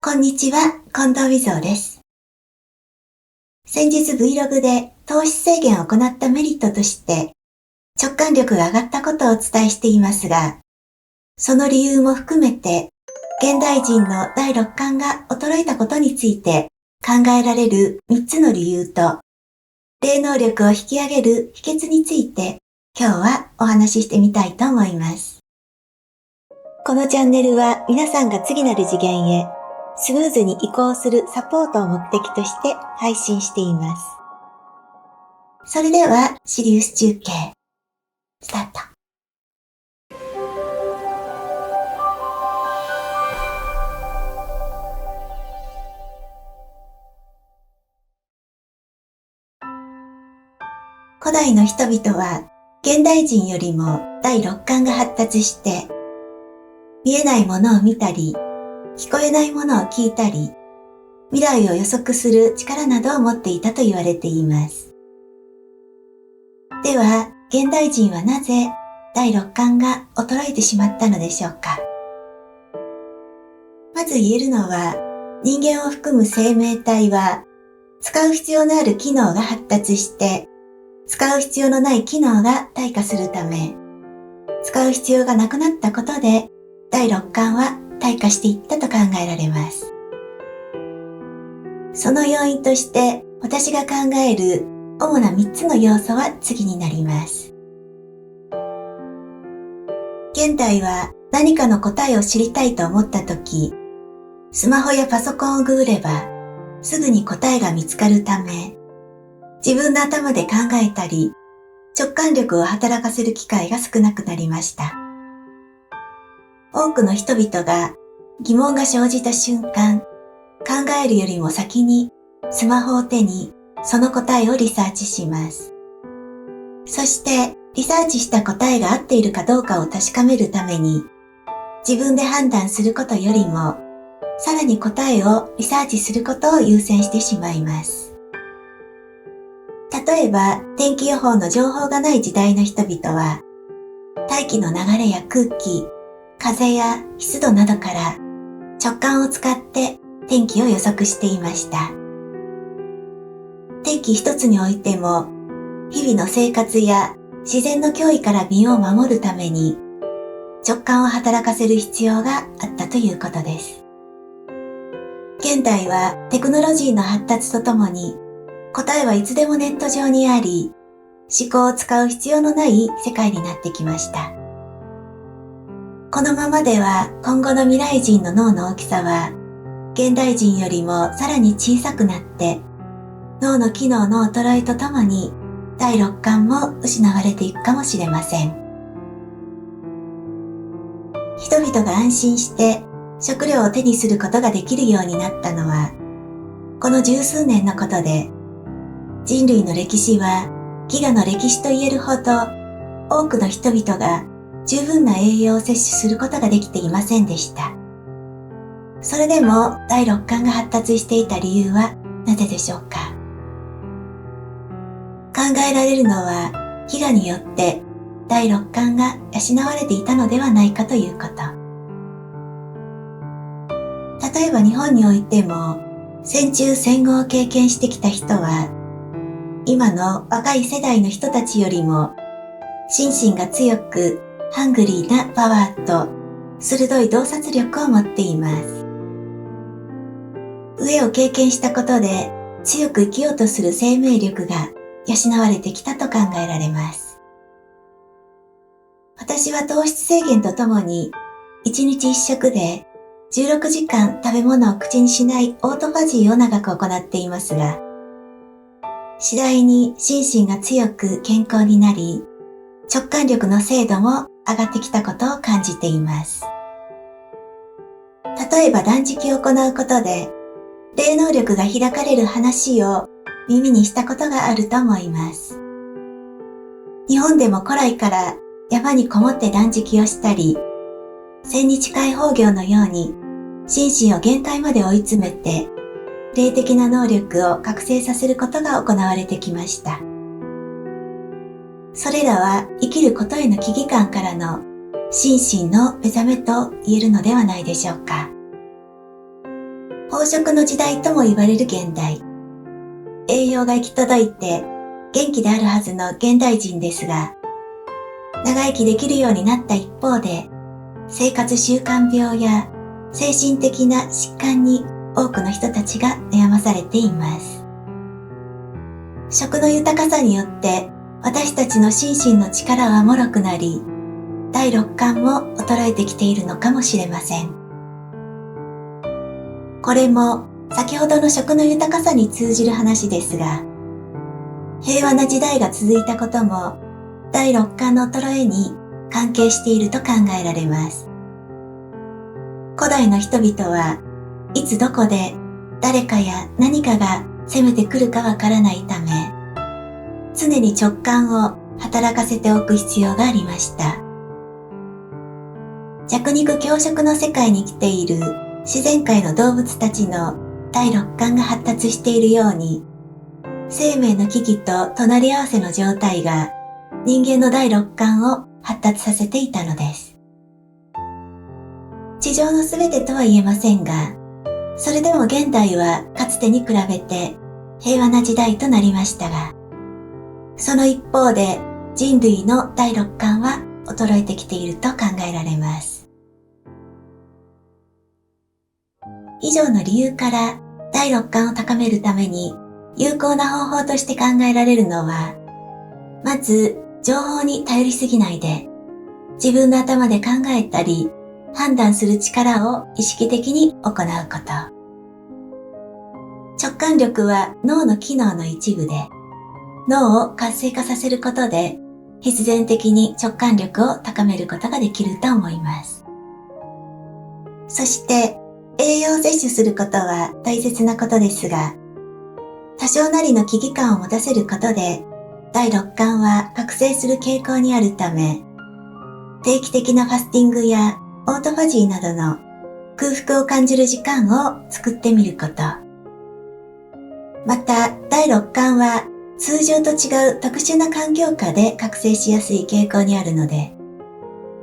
こんにちは、近藤美蔵です。先日 Vlog で糖質制限を行ったメリットとして直感力が上がったことをお伝えしていますが、その理由も含めて現代人の第六感が衰えたことについて考えられる3つの理由と霊能力を引き上げる秘訣について今日はお話ししてみたいと思います。このチャンネルは皆さんが次なる次元へスムーズに移行するサポートを目的として配信しています。それではシリウス中継スタート。古代の人々は現代人よりも第六感が発達して見えないものを見たり聞こえないものを聞いたり未来を予測する力などを持っていたと言われています。では、現代人はなぜ第六感が衰えてしまったのでしょうか。まず言えるのは、人間を含む生命体は使う必要のある機能が発達して使う必要のない機能が退化するため、使う必要がなくなったことで第六感は退化していったと考えられます。その要因として私が考える主な3つの要素は次になります。現代は何かの答えを知りたいと思ったとき、スマホやパソコンをググればすぐに答えが見つかるため、自分の頭で考えたり、直感力を働かせる機会が少なくなりました。多くの人々が疑問が生じた瞬間、考えるよりも先にスマホを手にその答えをリサーチします。そしてリサーチした答えが合っているかどうかを確かめるために自分で判断することよりもさらに答えをリサーチすることを優先してしまいます。例えば天気予報の情報がない時代の人々は大気の流れや空気、風や湿度などから直感を使って天気を予測していました。天気一つにおいても、日々の生活や自然の脅威から身を守るために直感を働かせる必要があったということです。現代はテクノロジーの発達とともに答えはいつでもネット上にあり、思考を使う必要のない世界になってきました。このままでは今後の未来人の脳の大きさは現代人よりもさらに小さくなって脳の機能の衰えとともに第六感も失われていくかもしれません。人々が安心して食料を手にすることができるようになったのはこの十数年のことで、人類の歴史は飢餓の歴史と言えるほど多くの人々が十分な栄養を摂取することができていませんでした。それでも第六感が発達していた理由はなぜでしょうか。考えられるのは飢餓によって第六感が養われていたのではないかということ。例えば日本においても戦中戦後を経験してきた人は今の若い世代の人たちよりも心身が強くハングリーなパワーと鋭い洞察力を持っています。飢えを経験したことで強く生きようとする生命力が養われてきたと考えられます。私は糖質制限とともに1日1食で16時間食べ物を口にしないオートファジーを長く行っていますが、次第に心身が強く健康になり、直感力の精度も上がってきたことを感じています。例えば断食を行うことで、霊能力が開かれる話を耳にしたことがあると思います。日本でも古来から山にこもって断食をしたり、千日解放業のように心身を限界まで追い詰めて、霊的な能力を覚醒させることが行われてきました。それらは生きることへの危機感からの心身の目覚めと言えるのではないでしょうか。飽食の時代とも言われる現代。栄養が行き届いて元気であるはずの現代人ですが、長生きできるようになった一方で、生活習慣病や精神的な疾患に多くの人たちが悩まされています。食の豊かさによって私たちの心身の力は脆くなり、第六感も衰えてきているのかもしれません。これも先ほどの食の豊かさに通じる話ですが、平和な時代が続いたことも第六感の衰えに関係していると考えられます。古代の人々はいつどこで誰かや何かが攻めてくるかわからないため、常に直感を働かせておく必要がありました。弱肉強食の世界に来ている自然界の動物たちの第六感が発達しているように、生命の危機と隣り合わせの状態が人間の第六感を発達させていたのです。地上のすべてとは言えませんが、それでも現代はかつてに比べて平和な時代となりましたが、その一方で人類の第六感は衰えてきていると考えられます。以上の理由から第六感を高めるために有効な方法として考えられるのは、まず情報に頼りすぎないで、自分の頭で考えたり判断する力を意識的に行うこと。直感力は脳の機能の一部で、脳を活性化させることで必然的に直感力を高めることができると思います。そして栄養を摂取することは大切なことですが、多少なりの危機感を持たせることで第六感は覚醒する傾向にあるため、定期的なファスティングやオートファジーなどの空腹を感じる時間を作ってみること。また、第六感は通常と違う特殊な環境下で覚醒しやすい傾向にあるので、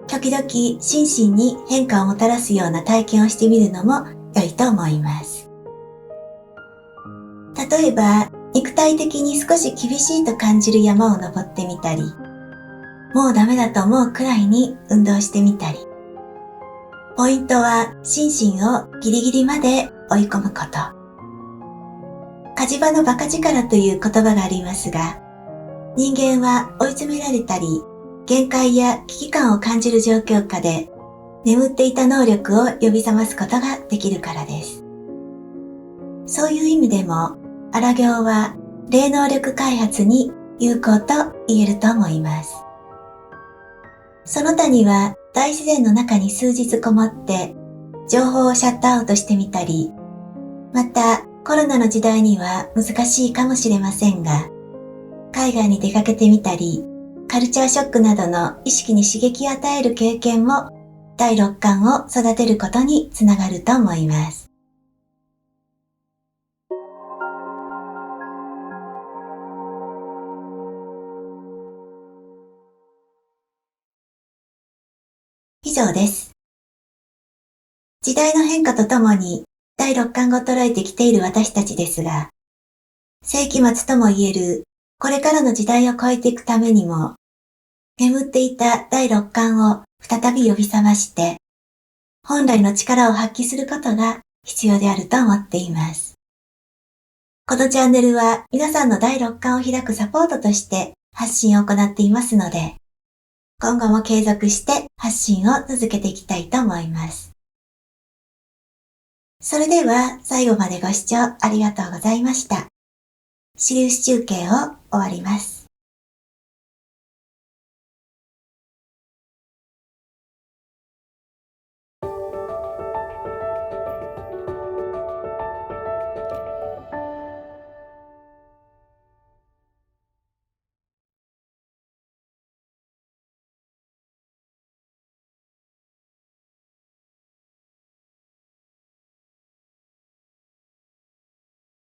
時々心身に変化をもたらすような体験をしてみるのも良いと思います。例えば、肉体的に少し厳しいと感じる山を登ってみたり、もうダメだと思うくらいに運動してみたり、ポイントは心身をギリギリまで追い込むこと。火事場の馬鹿力という言葉がありますが、人間は追い詰められたり、限界や危機感を感じる状況下で眠っていた能力を呼び覚ますことができるからです。そういう意味でも、アラ行は霊能力開発に有効と言えると思います。その他には大自然の中に数日こもって情報をシャットアウトしてみたり、またコロナの時代には難しいかもしれませんが、海外に出かけてみたり、カルチャーショックなどの意識に刺激を与える経験も第六感を育てることにつながると思います。以上です。時代の変化とともに第六感が衰えてきている私たちですが、世紀末とも言えるこれからの時代を超えていくためにも、眠っていた第六感を再び呼び覚まして、本来の力を発揮することが必要であると思っています。このチャンネルは皆さんの第六感を開くサポートとして発信を行っていますので、今後も継続して発信を続けていきたいと思います。それでは最後までご視聴ありがとうございました。シリウス中継を終わります。